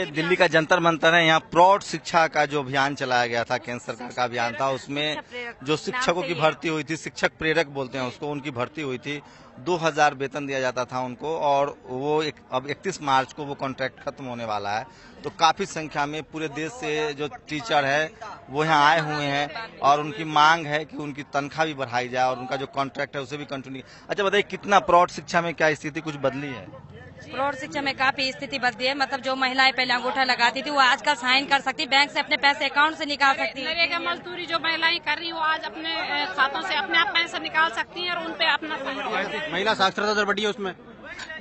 ये दिल्ली का जंतर मंतर है। यहाँ प्रौढ़ शिक्षा का जो अभियान चलाया गया था, केंद्र सरकार का अभियान था, उसमें जो शिक्षकों की भर्ती हुई थी, शिक्षक प्रेरक बोलते हैं उसको, उनकी भर्ती हुई थी। 2000 वेतन दिया जाता था उनको, और वो अब 31 मार्च को वो कॉन्ट्रैक्ट खत्म होने वाला है। तो काफी संख्या में पूरे देश से जो टीचर है वो यहाँ आए हुए हैं, और उनकी मांग है कि उनकी तनख्वाह भी बढ़ाई जाए और उनका जो कॉन्ट्रैक्ट है उसे भी कंटिन्यू। अच्छा बताइए, कितना प्रौढ़ शिक्षा में क्या स्थिति कुछ बदली है? प्रौढ़ शिक्षा में काफी स्थिति बदली है। मतलब जो महिलाएं पहले अंगूठा लगाती थी वो आजकल साइन कर सकती, बैंक से अपने पैसे अकाउंट से निकाल सकती है। नरेगा मजदूरी जो महिलाएं कर रही वो आज अपने खातों से अपने आप पैसे निकाल सकती हैं और उन पे अपना महिला साक्षरता दर बढ़ी है उसमें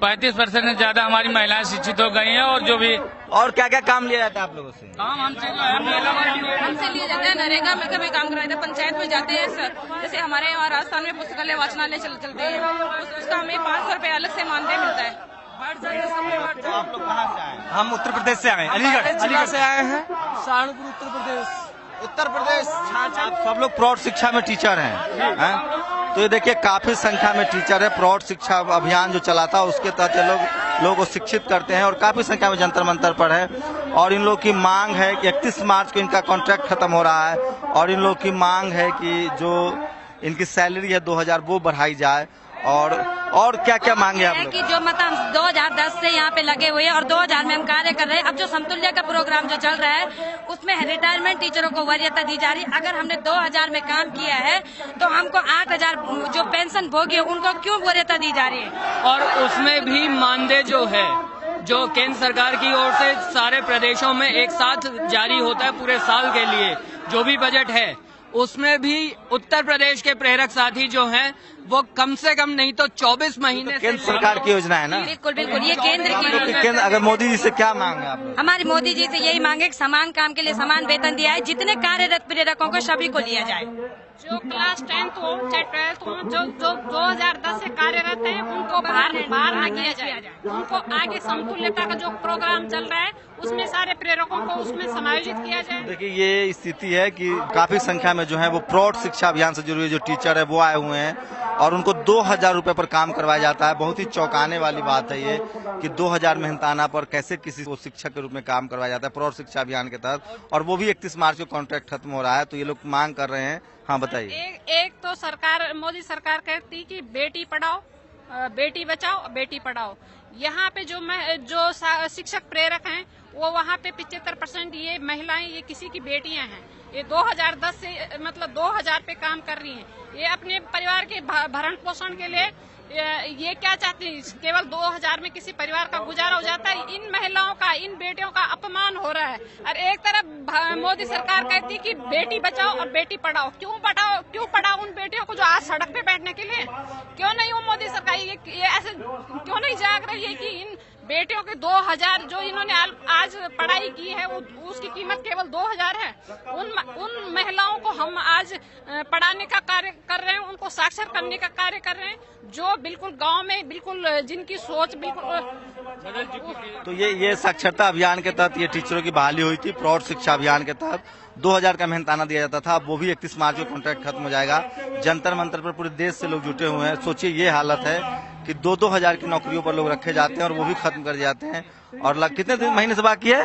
35% से ज्यादा हमारी महिलाएं शिक्षित हो गई हैं। और जो भी और क्या क्या काम लिया जाता है आप लोगों से? काम हमसे जो है हमसे लिए जाते हैं। नरेगा में कभी काम कराते हैं, पंचायत में जाते हैं। जैसे हमारे यहाँ राजस्थान में पुस्तकालय वाचनालय चलते हैं, उसका हमें 500 रुपए अलग से मानदेय मिलता है। आप लोग कहाँ से आए हैं? हम उत्तर प्रदेश से आए हैं, अलीगढ़ से आए हैं, सहारनपुर उत्तर प्रदेश। उत्तर प्रदेश। आप सब लोग प्रौढ़ शिक्षा में टीचर हैं? तो ये देखिए काफी संख्या में टीचर है। प्रौढ़ शिक्षा अभियान जो चला था उसके तहत लोगों को शिक्षित करते हैं, और काफी संख्या में जंतर मंतर पर है। और इन लोगों की मांग है कि 31 मार्च को इनका कॉन्ट्रैक्ट खत्म हो रहा है, और इन लोगों की मांग है कि जो इनकी सैलरी है 2000 वो बढ़ाई जाए। और क्या क्या मांगे आप लोग? कि जो मतलब 2010 से यहाँ पे लगे हुए हैं और 2000 में हम कार्य कर रहे हैं। अब जो समतुल्य का प्रोग्राम जो चल रहा है उसमें रिटायरमेंट टीचरों को वरीयता दी जा रही है। अगर हमने 2000 में काम किया है तो हमको 8000 जो पेंशन भोगी है उनको क्यों वरीयता दी जा रही है? और उसमें भी मानदेय जो है, जो केंद्र सरकार की ओर से सारे प्रदेशों में एक साथ जारी होता है पूरे साल के लिए, जो भी बजट है उसमें भी उत्तर प्रदेश के प्रेरक साथी जो हैं वो कम से कम नहीं तो 24 महीने तो केंद्र सरकार की योजना है ना? बिल्कुल बिल्कुल, ये केंद्र की। केंद्र अगर मोदी जी से क्या मांगे आप लोग? हमारी मोदी जी से यही मांगे कि समान काम के लिए समान वेतन दिया है। जितने कार्यरत प्रेरकों को सभी को लिया जाए। जो क्लास 10th हो चाहे 12th हो, जो 2010 से कार्यरत है उनको बाहर न किया जाए। उनको आगे समतुल्यता का जो प्रोग्राम चल रहा है उसमें सारे प्रेरकों को उसमें समायोजित किया जाए। देखिए ये स्थिति है कि काफी संख्या में जो है वो प्रौढ़ शिक्षा अभियान से जुड़े जो टीचर है वो आए हुए हैं, और उनको 2000 रुपए पर काम करवाया जाता है। बहुत ही चौंकाने वाली बात है ये कि 2000 मेहनताना पर कैसे किसी को शिक्षक के रूप में काम करवाया जाता है प्रौढ़ शिक्षा अभियान के तहत, और वो भी 31 मार्च को कॉन्ट्रैक्ट खत्म हो रहा है। तो ये लोग मांग कर रहे हैं। हाँ बताइए। एक तो सरकार, मोदी सरकार कहती कि बेटी पढ़ाओ बेटी बचाओ बेटी पढ़ाओ। यहाँ पे जो शिक्षक प्रेरक हैं वो वहाँ पे 75% ये महिलाएं, ये किसी की बेटियां हैं। ये 2010 से मतलब 2000 पे काम कर रही हैं। ये अपने परिवार के भरण पोषण के लिए ये क्या चाहती है? केवल 2000 में किसी परिवार का गुजारा हो जाता है? इन महिलाओं का, इन बेटियों का अपमान हो रहा है। और एक तरफ मोदी सरकार कहती है कि बेटी बचाओ और बेटी पढ़ाओ। क्यों पढ़ाओ उन बेटियों को जो आज सड़क पे बैठने के लिए? क्यों नहीं वो मोदी सरकार ये ऐसे क्यों नहीं जाग रही है कि इन बेटियों के 2000 जो इन्होंने आज पढ़ाई की है उसकी कीमत केवल 2000 है। उन महिलाओं को हम आज पढ़ाने का कार्य कर रहे हैं, उनको साक्षर करने का कार्य कर रहे हैं, जो बिल्कुल गांव में बिल्कुल जिनकी सोच बिल्कुल। तो ये साक्षरता अभियान के तहत ये टीचरों की बहाली हुई थी। प्रौढ़ शिक्षा अभियान के तहत 2000 का मेहनताना दिया जाता था, वो भी 31 मार्च को कॉन्ट्रैक्ट खत्म हो जाएगा। जंतर मंतर पर पूरे देश से लोग जुटे हुए हैं। सोचिए ये हालत है कि 2-2 की नौकरियों पर लोग रखे जाते हैं और वो भी खत्म कर जाते हैं। और कितने महीने से बाकी है?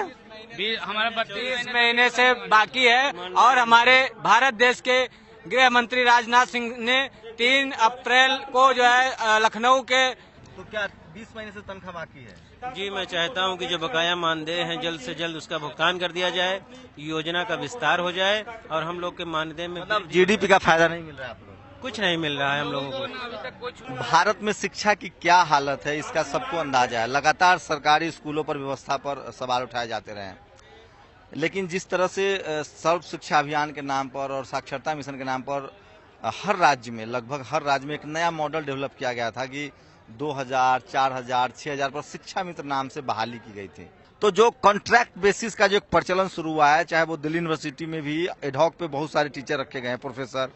हमारा 32 महीने से बाकी है। और हमारे भारत देश के गृह मंत्री राजनाथ सिंह ने 3 अप्रैल को जो है लखनऊ के। तो क्या 20 महीने से तनख्वाह बाकी है? जी, मैं चाहता हूं कि जो बकाया मानदेय है जल्द से जल्द उसका भुगतान कर दिया जाए, योजना का विस्तार हो जाए, और हम लोग के मानदेय में मतलब जीडीपी का फायदा नहीं मिल रहा है आप लोग? कुछ नहीं मिल रहा है हम लोगों को। भारत में शिक्षा की क्या हालत है इसका सबको अंदाजा है। लगातार सरकारी स्कूलों पर व्यवस्था पर सवाल उठाए जाते रहे, लेकिन जिस तरह से सर्व शिक्षा अभियान के नाम पर और साक्षरता मिशन के नाम पर हर राज्य में, लगभग हर राज्य में एक नया मॉडल डेवलप किया गया था कि 2000, 4000, 6000 पर शिक्षा मित्र नाम से बहाली की गई थी। तो जो कॉन्ट्रैक्ट बेसिस का जो एक प्रचलन शुरू हुआ है, चाहे वो दिल्ली यूनिवर्सिटी में भी एडहॉक पे बहुत सारे टीचर रखे गए हैं, प्रोफेसर,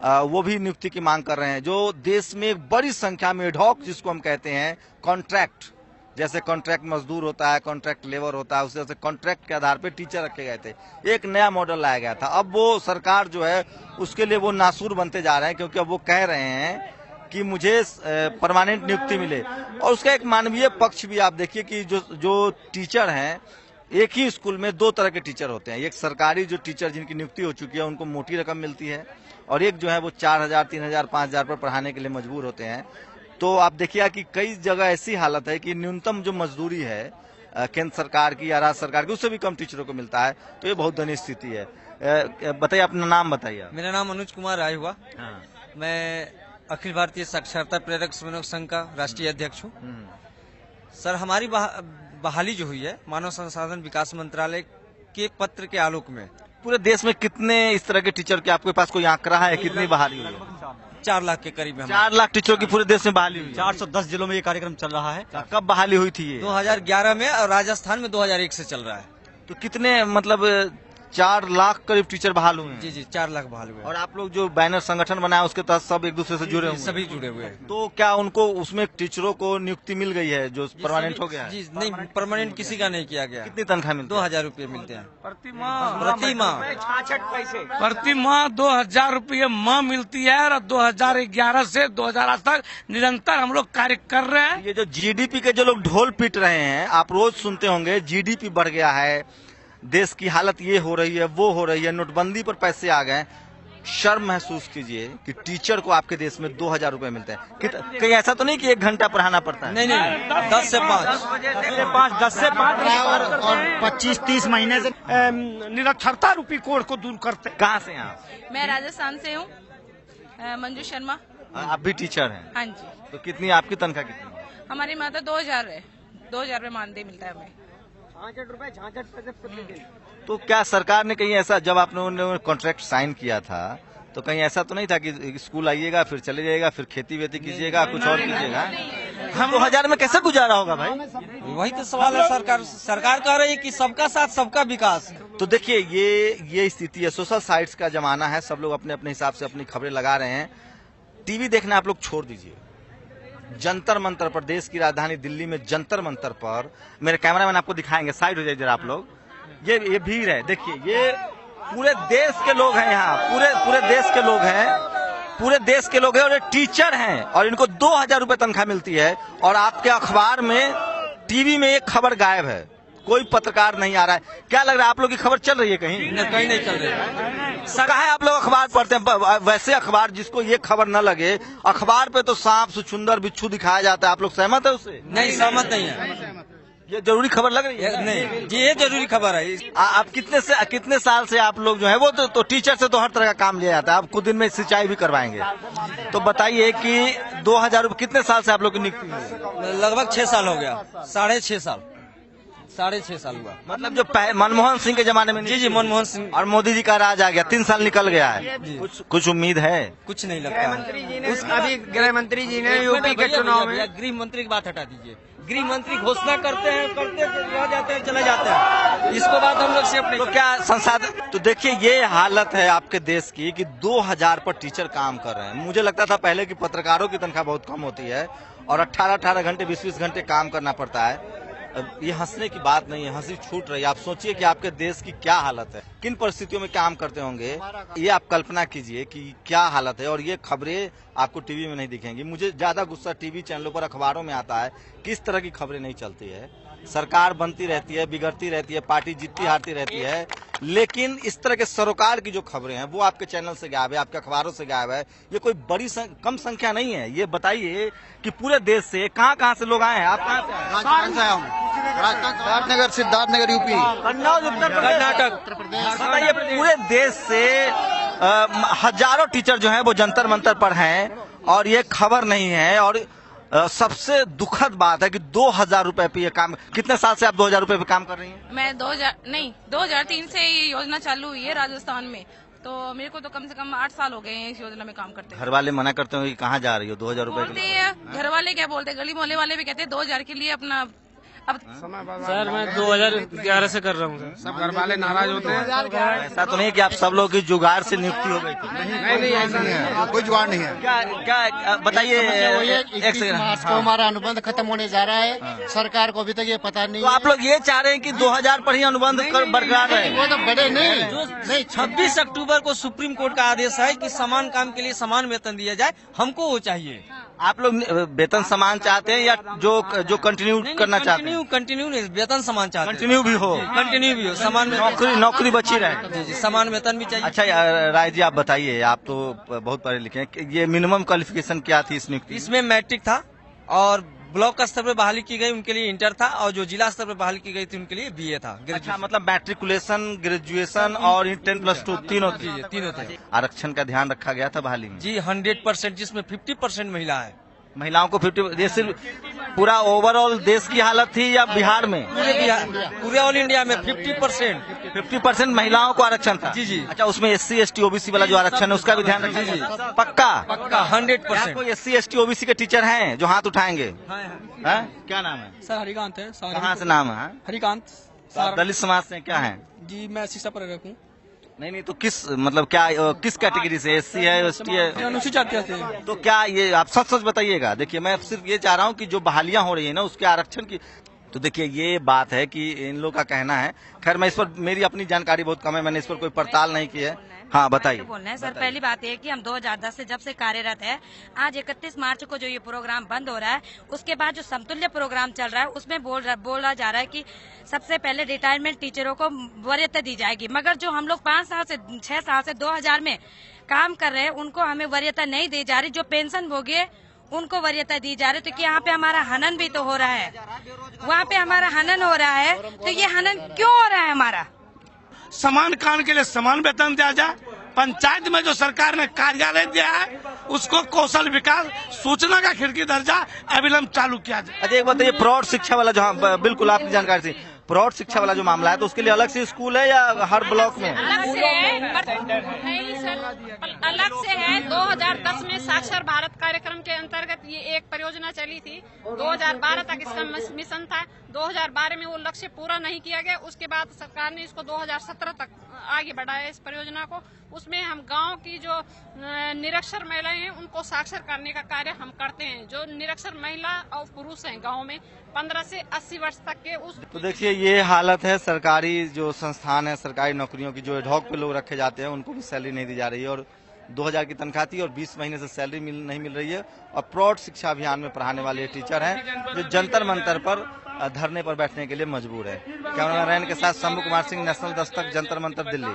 वो भी नियुक्ति की मांग कर रहे हैं। जो देश में एक बड़ी संख्या में एडहॉक जिसको हम कहते हैं कॉन्ट्रैक्ट, जैसे कॉन्ट्रैक्ट मजदूर होता है, कॉन्ट्रैक्ट लेबर होता है, उस तरह से कॉन्ट्रैक्ट के आधार पर टीचर रखे गए थे। एक नया मॉडल लाया गया था। अब वो सरकार जो है उसके लिए वो नासूर बनते जा रहे हैं, क्योंकि अब वो कह रहे हैं कि मुझे परमानेंट नियुक्ति मिले। और उसका एक मानवीय पक्ष भी आप देखिए कि जो टीचर हैं एक ही स्कूल में दो तरह के टीचर होते हैं। एक सरकारी जो टीचर जिनकी नियुक्ति हो चुकी है उनको मोटी रकम मिलती है, और एक जो है वो 4,000, 3,000, 5,000 पर पढ़ाने के लिए मजबूर होते हैं। तो आप देखिए कि कई जगह ऐसी हालत है कि न्यूनतम जो मजदूरी है केंद्र सरकार की या राज्य सरकार की, उससे भी कम टीचरों को मिलता है। तो ये बहुत दयनीय स्थिति है। बताइए, अपना नाम बताइए। मेरा नाम अनुज कुमार राय हुआ। मैं अखिल भारतीय साक्षरता प्रेरक समन्वयक संघ का राष्ट्रीय अध्यक्ष हूँ। सर, हमारी बहाली जो हुई है मानव संसाधन विकास मंत्रालय के पत्र के आलोक में, पूरे देश में कितने इस तरह के टीचर के आपके पास कोई आंकड़ा है, कितनी बहाली हुई है? 4 लाख के करीब है। 4 लाख टीचरों की पूरे देश में बहाली हुई है। 410 जिलों में ये कार्यक्रम चल रहा है। कब बहाली हुई थी ये? 2011 में, और राजस्थान में 2001 से चल रहा है। तो कितने, मतलब 4 लाख करीब टीचर बहाल हुए हैं? जी 4 लाख बहाल हुए। और आप लोग जो बैनर संगठन बनाया उसके तहत सब एक दूसरे से जुड़े हुए हैं? सभी जुड़े हुए हैं। तो क्या उनको उसमें टीचरों को नियुक्ति मिल गई है जो परमानेंट हो गया है? जी नहीं, परमानेंट किसी का नहीं किया गया। कितनी तनख्वाह मिलती है? 2,000 रुपये मिलते हैं प्रति माह 2,000 रुपये माह मिलती है। और 2011 से 2008 तक निरंतर हम लोग कार्य कर रहे हैं। ये जो जीडीपी के जो लोग ढोल पीट रहे हैं, आप रोज सुनते होंगे जीडीपी बढ़ गया है, देश की हालत ये हो रही है, वो हो रही है, नोटबंदी पर पैसे आ गए। शर्म महसूस कीजिए कि टीचर को आपके देश में 2,000 रुपए मिलते हैं। कहीं ऐसा तो नहीं कि 1 घंटा पढ़ाना पड़ता है? नहीं, 10 से 5 और 25-30 महीने से निरक्षरता रूपी कोड को दूर करते हैं। कहाँ से आप? मैं राजस्थान से हूँ, मंजू शर्मा। आप भी टीचर हैं? हाँ जी। तो कितनी, आपकी तनख्वाह कितनी है? हमारी माता 2,000 है, 2,000 रुपये मानदेय मिलता है हमें। तो क्या सरकार ने कहीं ऐसा, जब आपने कॉन्ट्रैक्ट साइन किया था तो कहीं ऐसा तो नहीं था कि स्कूल आइएगा फिर चले जाइएगा, फिर खेती वेती कीजिएगा, कुछ और कीजिएगा? हम 2,000 में कैसे गुजारा होगा भाई? वही तो सवाल है। सरकार कह रही है कि सबका साथ सबका विकास। तो देखिए, ये स्थिति है। सोशल साइट्स का जमाना है, सब लोग अपने अपने हिसाब से अपनी खबरें लगा रहे हैं। टीवी देखना आप लोग छोड़ दीजिए। जंतर मंतर पर, देश की राजधानी दिल्ली में जंतर मंतर पर, मेरे कैमरामैन आपको दिखाएंगे, साइड हो जाइए जरा आप लोग। ये भीड़ है, देखिए, ये पूरे देश के लोग हैं यहाँ, पूरे देश के लोग हैं, पूरे देश के लोग हैं, और ये टीचर हैं और इनको 2,000 रुपए तनख्वाह मिलती है। और आपके अखबार में, टीवी में एक खबर गायब है, कोई पत्रकार नहीं आ रहा है। क्या लग रहा है, आप लोग की खबर चल रही है कहीं? कहीं नहीं चल रही है। कहा है आप लोग अखबार पढ़ते हैं, वैसे अखबार जिसको ये खबर न लगे, अखबार पे तो सांप सुचुंदर बिच्छू दिखाया जाता है। आप लोग सहमत है उससे? नहीं, सहमत नहीं है। ये जरूरी खबर लग रही है? नहीं जी, ये जरूरी खबर है। आप कितने साल से आप लोग जो है वो तो टीचर से तो हर तरह का काम लिया जाता है, आप कुछ दिन में सिंचाई भी करवाएंगे। तो बताइए कि 2,000 रुपये कितने साल से आप लोग की नियुक्ति हुई? लगभग 6 साल हो गया। 6.5 साल हुआ। मतलब जो मनमोहन सिंह के जमाने में? जी मनमोहन सिंह और मोदी जी का राज आ गया, 3 साल निकल गया है, कुछ उम्मीद है? कुछ नहीं लगता। अभी गृह मंत्री जी ने यूपी के चुनाव में, गृह मंत्री की बात हटा दीजिए। गृह मंत्री घोषणा करते रह जाते हैं, चले जाते हैं। इसको बात हम लोग से अपने तो क्या संसाधन, तो देखिए ये हालत है आपके देश की कि 2,000 पर टीचर काम कर रहे हैं। मुझे लगता था पहले कि पत्रकारों की तनख्वाह बहुत कम होती है और 18-18 घंटे 20-20 घंटे काम करना पड़ता है। ये हंसने की बात नहीं है, हंसी छूट रही है। आप सोचिए कि आपके देश की क्या हालत है, किन परिस्थितियों में काम करते होंगे, ये आप कल्पना कीजिए कि क्या हालत है। और ये खबरें आपको टीवी में नहीं दिखेंगी। मुझे ज्यादा गुस्सा टीवी चैनलों पर, अखबारों में आता है, किस तरह की खबरें नहीं चलती है। सरकार बनती रहती है, बिगड़ती रहती है, पार्टी जीतती हारती रहती है, लेकिन इस तरह के सरोकार की जो खबरें हैं वो आपके चैनल से गायब है, आपके अखबारों से गायब है। ये कोई बड़ी कम संख्या नहीं है। ये बताइए कि पूरे देश से कहां से लोग आए हैं? आप कहां से आए? राजस्थान से आया हूँ, राजस्थान, सिद्धार्थनगर यूपी, कन्नौज उत्तर प्रदेश। बताइए, पूरे देश से हजारों टीचर जो हैं वो जंतर मंतर पर हैं और ये खबर नहीं है। और सबसे दुखद बात है कि 2,000 रुपए पे ये काम, कितने साल से आप 2,000 रुपए पे काम कर रही हैं? मैं 2003 से ये योजना चालू हुई है राजस्थान में, तो मेरे को तो कम से कम 8 साल हो गए हैं इस योजना में काम करते हैं। घर वाले मना करते हो कि कहाँ जा रही हो 2,000 रुपए के लिए? घर वाले क्या बोलते हैं, गली मोहल्ले वाले भी कहते हैं 2,000 के लिए अपना। अब सर मैं 2011 से कर रहा हूँ। सब घर वाले नाराज होते हैं। ऐसा तो नहीं कि आप सब लोग की जुगाड़ से नियुक्ति हो गई थी? नहीं ऐसा नहीं है, कोई जुगाड़ नहीं है। क्या बताइए, 21 मार्च को हमारा अनुबंध खत्म होने जा रहा है। सरकार को अभी तक ये पता नहीं। तो आप लोग ये चाह रहे हैं कि 2,000 पर ही अनुबंध बरकरार रहे? वो तो बड़े नहीं, 26 अक्टूबर को सुप्रीम कोर्ट का आदेश है कि समान काम के लिए समान वेतन दिया जाए, हमको वो चाहिए। आप लोग वेतन समान चाहते हैं या जो कंटिन्यू करना चाहते हैं? कंटिन्यू नहीं, वेतन समान चाहते हैं। कंटिन्यू भी हो, कंटिन्यू भी हो, समान नौकरी बची रहे। जी जी, समान वेतन भी चाहिए। अच्छा राय जी, आप बताइए, आप तो बहुत पढ़े लिखे हैं, ये मिनिमम क्वालिफिकेशन क्या थी इस नियुक्ति? इसमें मैट्रिक था और ब्लॉक स्तर पर बहाली की गई उनके लिए इंटर था, और जो जिला स्तर पर बहाली की गई थी उनके लिए बीए था। अच्छा, मतलब मैट्रिकुलेशन, ग्रेजुएशन और 10+2 तीनों थी। तीनों थे। आरक्षण का ध्यान रखा गया था बहाली में? जी 100%, जिसमें 50% महिला है। महिलाओं को 50, ये सिर्फ पूरा ओवरऑल देश की हालत थी या बिहार में? पूरे ऑल इंडिया में 50% महिलाओं को आरक्षण था। जी जी। अच्छा, उसमें SC ST OBC वाला जो आरक्षण है उसका भी ध्यान रखिए। जी। पक्का 100%। कोई SC ST OBC के टीचर हैं जो हाथ उठाएंगे? क्या नाम है सर? हरिकांत है। कहाँ से नाम है? हरिकांत। दलित समाज से क्या है जी, मैं शिक्षा प्रेरक हूँ। नहीं, तो किस मतलब क्या किस कैटेगरी से? SC है, ST है? अनुसूचित जाति से। तो क्या ये आप सच बताइएगा? देखिए, मैं सिर्फ ये चाह रहा हूँ कि जो बहालियां हो रही है ना उसके आरक्षण की, तो देखिए ये बात है कि इन लोगों का कहना है, खैर मैं इस पर, मेरी अपनी जानकारी बहुत कम है, मैंने इस पर कोई पड़ताल नहीं की है। हाँ बताइए। बोलना है सर, पहली बात है कि हम 2010 से जब से कार्यरत है, आज 31 मार्च को जो ये प्रोग्राम बंद हो रहा है, उसके बाद जो समतुल्य प्रोग्राम चल रहा है उसमें बोला जा रहा है कि सबसे पहले रिटायरमेंट टीचरों को वरीयता दी जाएगी, मगर जो हम लोग 5 साल से 6 साल से 2000 में काम कर रहे हैं उनको हमें वरीयता नहीं दी जा रही। जो पेंशन भोगे उनको वरीयता दी जा रही। तो क्या यहाँ पे हमारा हनन भी तो हो रहा है, वहाँ पे हमारा हनन हो रहा है, तो ये हनन क्यों हो रहा है? हमारा समान काम के लिए समान वेतन दिया जाए। पंचायत में जो सरकार ने कार्यालय दिया है उसको कौशल विकास सूचना का खिड़की दर्जा अविलंब चालू किया जाए। अच्छा, एक बताइए, प्रौढ़ शिक्षा वाला जो, हाँ बिल्कुल आपकी जानकारी थी, प्रौढ़ शिक्षा वाला जो मामला है तो उसके लिए अलग से स्कूल है या हर ब्लॉक में? अलग से है, नहीं सर, अलग से है। 2010 में साक्षर भारत कार्यक्रम के अंतर्गत ये एक परियोजना चली थी, 2012 तक इसका मिशन था। 2012 में वो लक्ष्य पूरा नहीं किया गया, उसके बाद सरकार ने इसको 2017 तक आगे बढ़ाया इस परियोजना को। उसमें हम गांव की जो निरक्षर महिलाएं हैं उनको साक्षर करने का कार्य हम करते हैं। जो निरक्षर महिला और पुरुष हैं गांव में 15 से 80 वर्ष तक के, उस तो देखिए ये हालत है। सरकारी जो संस्थान है, सरकारी नौकरियों की जो एडहॉक पे लोग रखे जाते हैं उनको भी सैलरी नहीं दी जा रही है, और 2000 की तनख्वाह थी और 20 महीने से सैलरी नहीं मिल रही है। और प्रौढ़ शिक्षा अभियान में पढ़ाने वाले टीचर हैं जो जंतर मंतर पर धरने पर बैठने के लिए मजबूर है। कैमरामैन के साथ शंभू कुमार सिंह, नेशनल दस्तक, जंतर मंतर, दिल्ली।